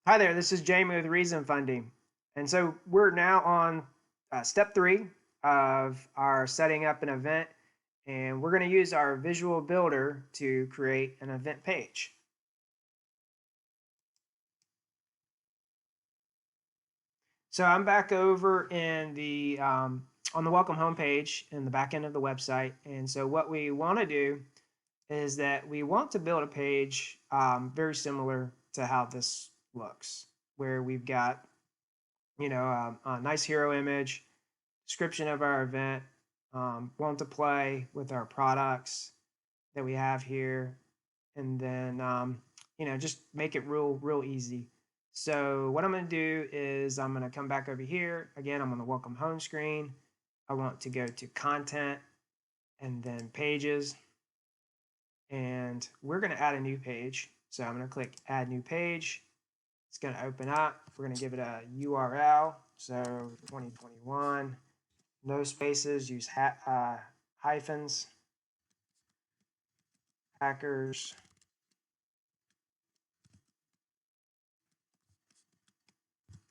Hi there, this is Jamie with Reason Funding. And so we're now on step 3 of our setting up an event, and we're going to use our visual builder to create an event page. So I'm back over in the on the welcome homepage in the back end of the website. And so what we want to do is that we want to build a page very similar to how this looks, where we've got a nice hero image, description of our event, want to play with our products that we have here, and then just make it real easy. So what I'm going to do is I'm going to come back over here again. I'm on the welcome home screen. I want to go to content and then pages, and we're going to add a new page. So I'm going to click add new page. It's going to open up. We're going to give it a URL. So 2021. No spaces, use hyphens, hackers,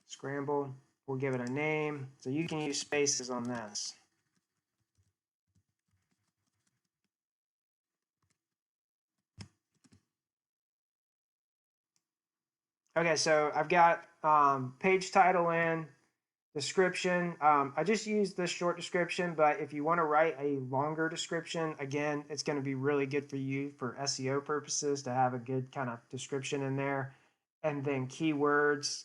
scramble. We'll give it a name. So you can use spaces on this. Okay, so I've got page title in, description. I just used this short description, but if you want to write a longer description, again, it's going to be really good for you for SEO purposes to have a good kind of description in there. And then keywords.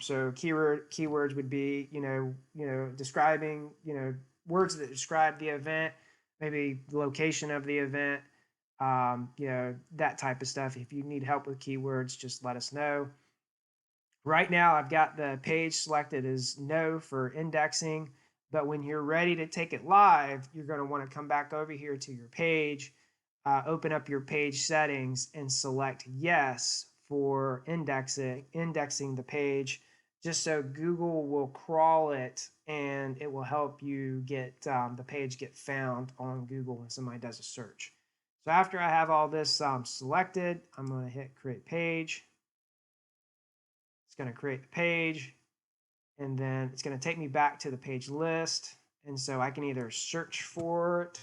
So keywords would be describing words that describe the event, maybe the location of the event, that type of stuff. If you need help with keywords, just let us know. Right now, I've got the page selected as no for indexing, but when you're ready to take it live, you're going to want to come back over here to your page, open up your page settings, and select yes for indexing the page, just so Google will crawl it and it will help you get the page get found on Google when somebody does a search. So after I have all this selected, I'm going to hit create page. It's going to create the page, and then it's going to take me back to the page list. And so I can either search for it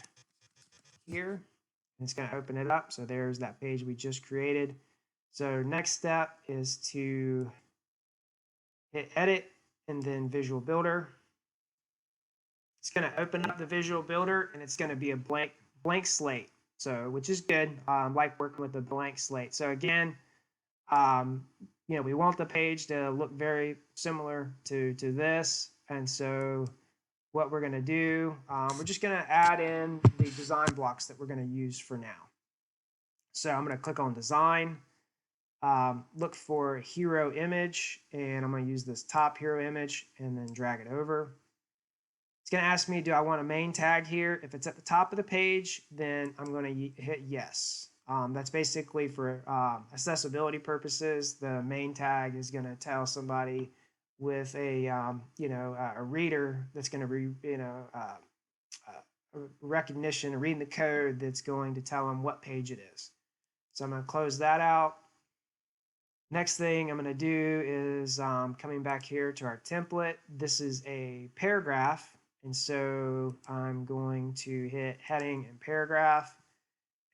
here, and it's going to open it up. So there's that page we just created. So next step is to hit edit and then visual builder. It's going to open up the visual builder, and it's going to be a blank slate. So which is good. Like working with a blank slate. So again, we want the page to look very similar to this. And so what we're going to do, we're just going to add in the design blocks that we're going to use for now. So I'm going to click on design, look for hero image, and I'm going to use this top hero image and then drag it over. It's going to ask me, do I want a main tag here? If it's at the top of the page, then I'm going to hit yes. That's basically for accessibility purposes. The main tag is going to tell somebody with a reader that's going to be recognition, reading the code that's going to tell them what page it is. So I'm going to close that out. Next thing I'm going to do is coming back here to our template. This is a paragraph, and so I'm going to hit heading and paragraph.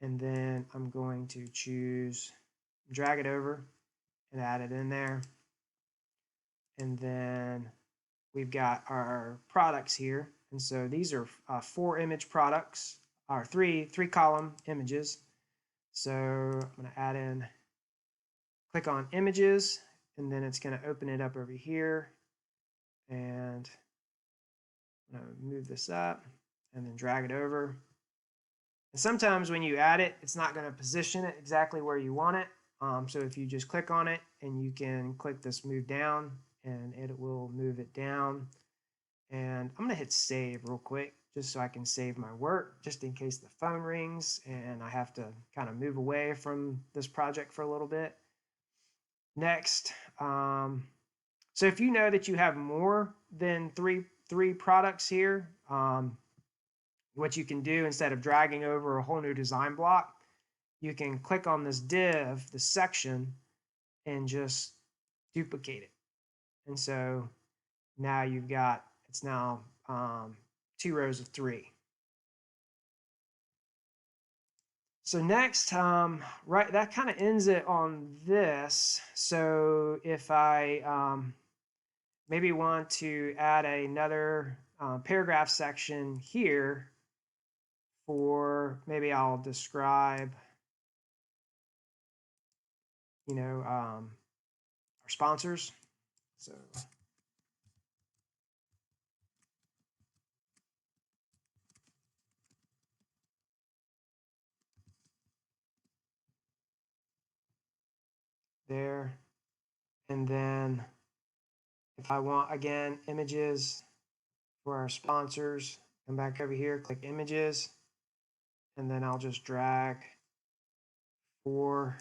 And then I'm going to choose, drag it over and add it in there. And then we've got our products here. And so these are 4 image products, or three column images. So I'm going to add in, click on images, and then it's going to open it up over here. And I'm going to move this up and then drag it over. And sometimes when you add it, it's not going to position it exactly where you want it. So if you just click on it, and you can click this move down, and it will move it down. And I'm going to hit save real quick, just so I can save my work, just in case the phone rings and I have to kind of move away from this project for a little bit. Next, so if you know that you have more than three products here, what you can do, instead of dragging over a whole new design block, you can click on this div, this section, and just duplicate it. And so now you've got, it's now 2 rows of 3. So next, right, that kind of ends it on this. So if I maybe want to add another paragraph section here for, maybe I'll describe, our sponsors. So there. And then if I want, again, images for our sponsors, come back over here, click images, and then I'll just drag 4.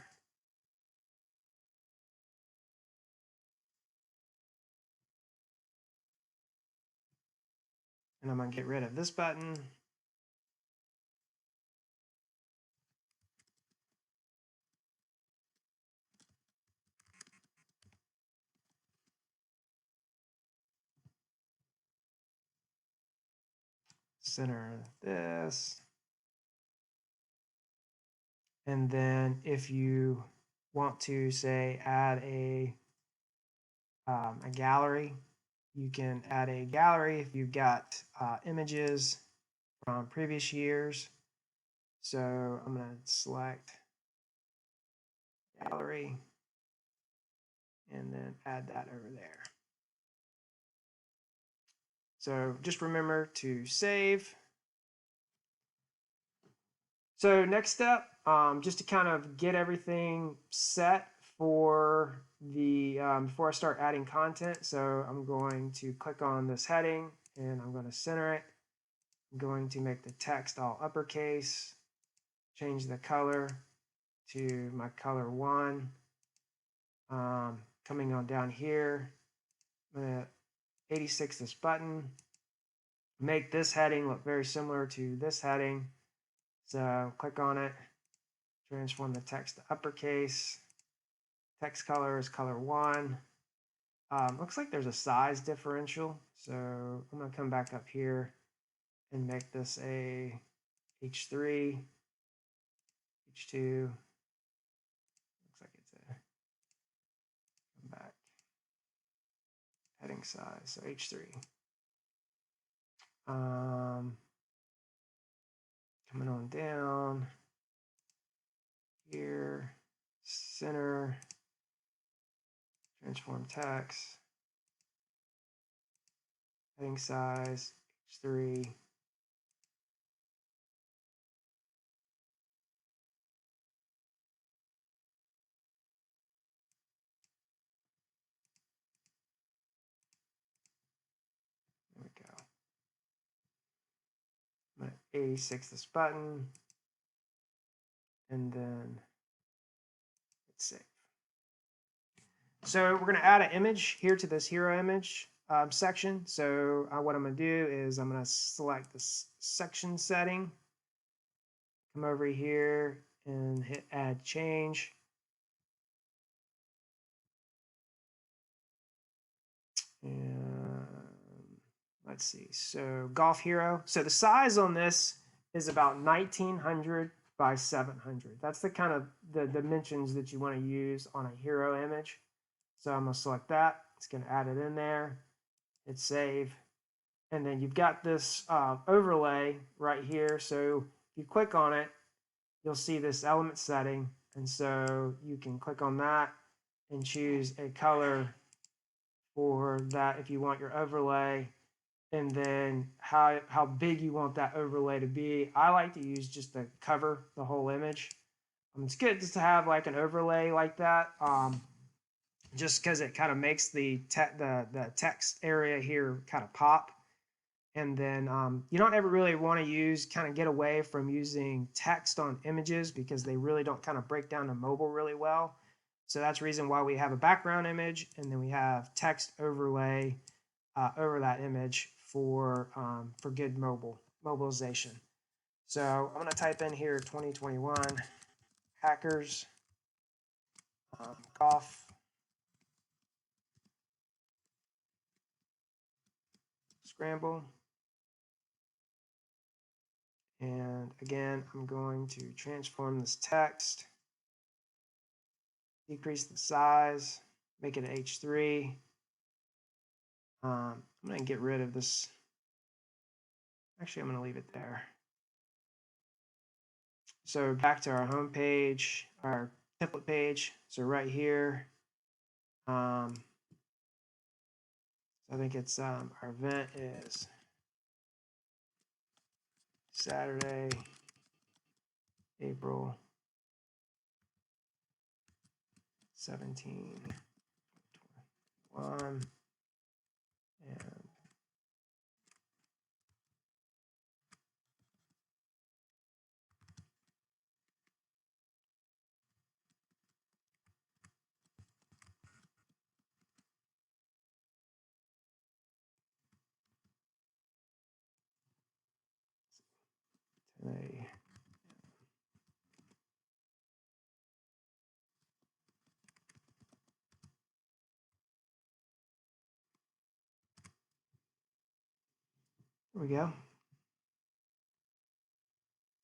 And I'm going to get rid of this button. Center this. And then if you want to, say, add a gallery, you can add a gallery if you've got images from previous years. So I'm going to select gallery and then add that over there. So just remember to save. So next step, just to kind of get everything set for the, before I start adding content. So I'm going to click on this heading and I'm going to center it. I'm going to make the text all uppercase, change the color to my color 1. Coming on down here, I'm going to 86 this button, make this heading look very similar to this heading. So click on it, transform the text to uppercase. Text color is color 1. Looks like there's a size differential. So I'm going to come back up here and make this a H3, H2. Looks like it's a, come back, heading size, so H3. Coming on down here, center, transform text, heading size, H3. There we go. I'm going to 86 this button, and then hit save. So we're going to add an image here to this hero image section. So what I'm going to do is I'm going to select this section setting, come over here and hit add change. And let's see, so golf hero. So the size on this is about 1900 by 700. That's the kind of the dimensions that you want to use on a hero image. So I'm going to select that. It's going to add it in there. Hit save. And then you've got this overlay right here. So if you click on it, you'll see this element setting. And so you can click on that and choose a color for that if you want your overlay, and then how big you want that overlay to be. I like to use just to cover the whole image. It's good just to have like an overlay like that, just because it kind of makes the text area here kind of pop. And then you don't ever really want to get away from using text on images because they really don't kind of break down to mobile really well. So that's the reason why we have a background image and then we have text overlay over that image for good mobilization. So I'm going to type in here 2021 hackers golf scramble. And again, I'm going to transform this text, decrease the size, make it H3. I'm going to get rid of this. Actually, I'm going to leave it there. So back to our home page, our template page. So right here, I think it's our event is Saturday, April 17, 21, and today. There we go.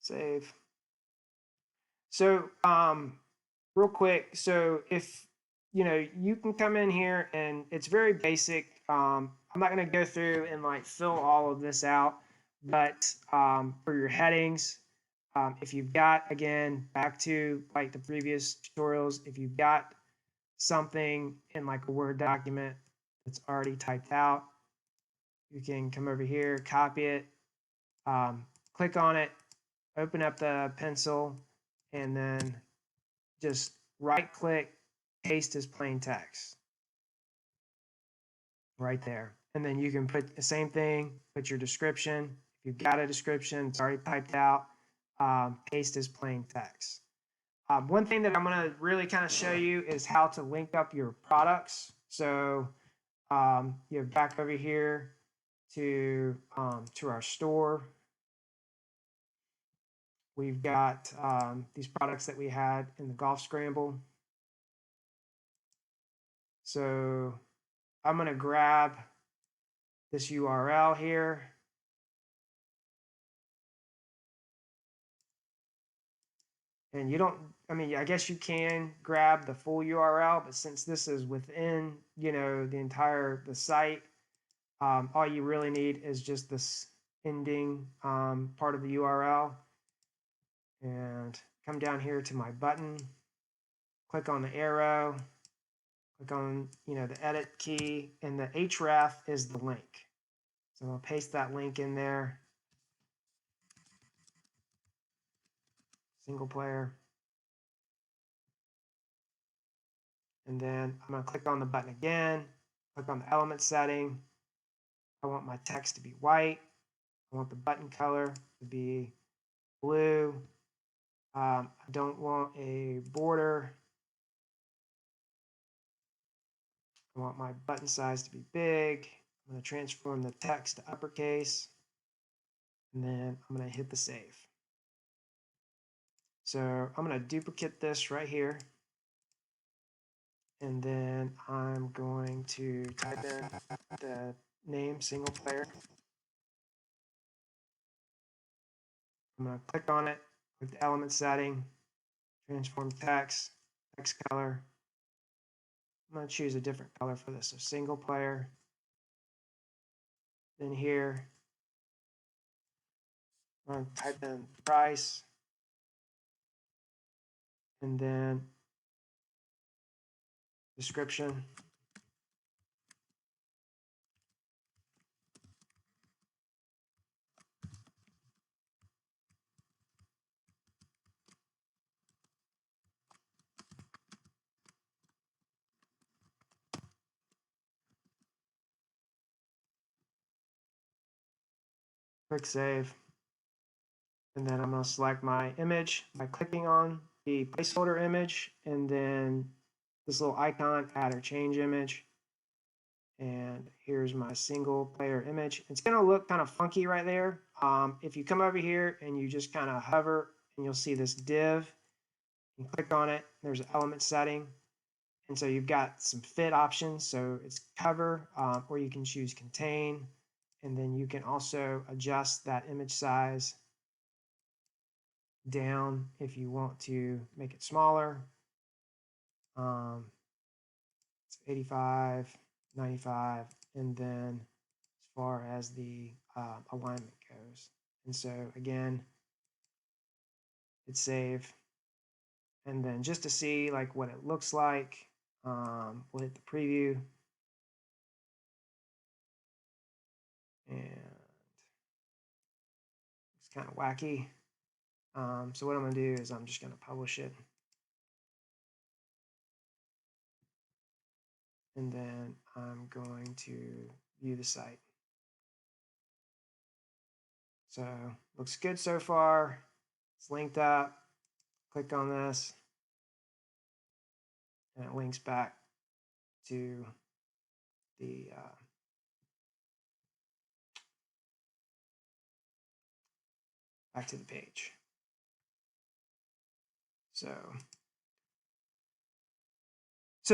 Save. So real quick, so if you can come in here and it's very basic. I'm not going to go through and like fill all of this out, but for your headings, if you've got, again, back to like the previous tutorials, if you've got something in like a Word document that's already typed out, you can come over here, copy it, click on it, open up the pencil, and then just right click, paste as plain text right there. And then you can put the same thing, put your description. If you've got a description, it's already typed out, paste as plain text. One thing that I'm going to really kind of show you is how to link up your products. So you're back over here to our store. We've got these products that we had in the golf scramble. So I'm going to grab this URL here. And you don't, I guess you can grab the full URL, but since this is within, the site, all you really need is just this ending part of the URL. And come down here to my button, click on the arrow, click on, the edit key, and the href is the link. So I'll paste that link in there. Single player. And then I'm going to click on the button again, click on the element setting. I want my text to be white. I want the button color to be blue. I don't want a border. I want my button size to be big. I'm going to transform the text to uppercase. And then I'm going to hit the save. So I'm going to duplicate this right here. And then I'm going to type in the name single player. I'm going to click on it, click the element setting, transform text, text color. I'm going to choose a different color for this, so single player. Then here, I'm going to type in price. And then description. Click save. And then I'm going to select my image by clicking on the placeholder image and then this little icon, add or change image. And here's my single player image. It's going to look kind of funky right there. If you come over here and you just kind of hover and you'll see this div, you click on it, there's an element setting. And so you've got some fit options. So it's cover, or you can choose contain. And then you can also adjust that image size down if you want to make it smaller. It's 85, 95, and then as far as the alignment goes. And so again, hit save. And then just to see like what it looks like, we'll hit the preview. And it's kind of wacky. So what I'm going to do is I'm just going to publish it. And then I'm going to view the site. So looks good so far. It's linked up. Click on this. And it links back to the page. So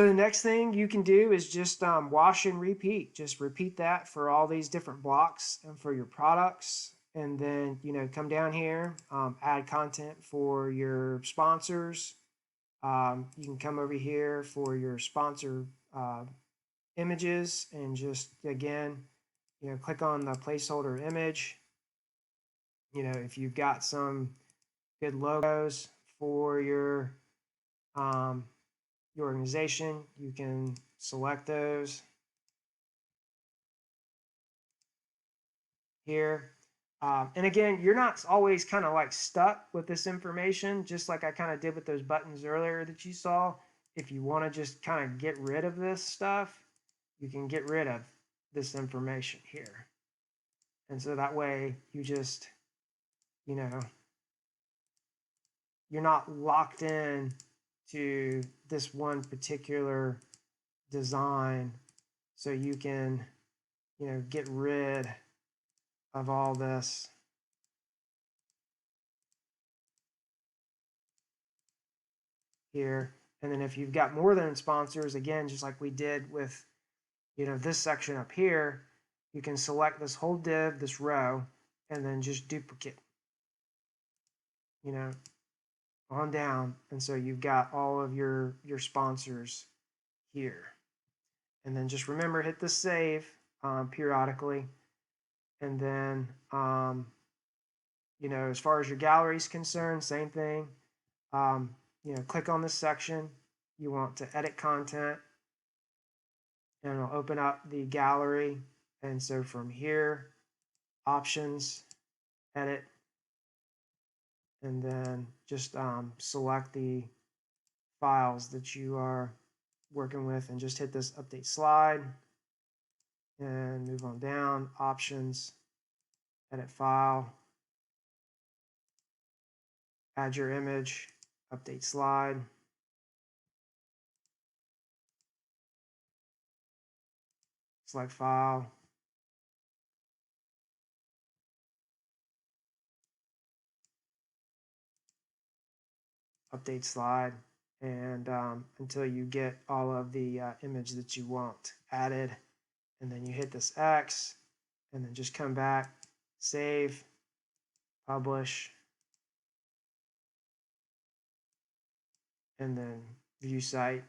the next thing you can do is just wash and repeat. Just repeat that for all these different blocks and for your products. And then, come down here, add content for your sponsors. You can come over here for your sponsor images and just, again, click on the placeholder image. If you've got some good logos for your organization, you can select those here. And again, you're not always kind of like stuck with this information, just like I kind of did with those buttons earlier that you saw. If you want to just kind of get rid of this stuff, you can get rid of this information here. And so that way you just, you're not locked in to this one particular design. So you can, get rid of all this. Here. And then if you've got more than sponsors, again, just like we did with, this section up here, you can select this whole div, this row, and then just duplicate, on down. And so you've got all of your sponsors here. And then just remember, hit the save periodically. And then, as far as your gallery is concerned, same thing. Click on this section. You want to edit content, and it'll open up the gallery. And so from here, options, edit, and then just select the files that you are working with and just hit this update slide and move on down, options, edit file, add your image, update slide, select file, update slide, and until you get all of the image that you want added. And then you hit this X, and then just come back, save, publish, and then view site.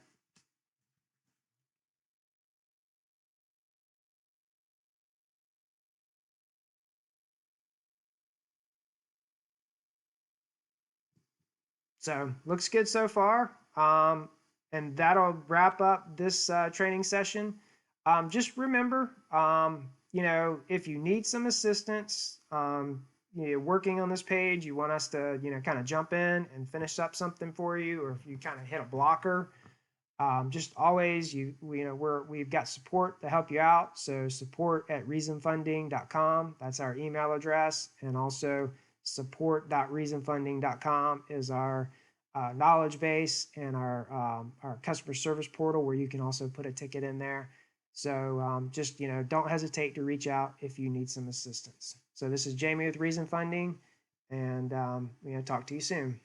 So looks good so far. And that'll wrap up this training session. Just remember, if you need some assistance, working on this page, you want us to, kind of jump in and finish up something for you, or if you kind of hit a blocker, just always, we've got support to help you out. So support@reasonfunding.com. That's our email address. And also support.reasonfunding.com is our knowledge base and our customer service portal, where you can also put a ticket in there. So just, don't hesitate to reach out if you need some assistance. So this is Jamie with Reason Funding, and talk to you soon.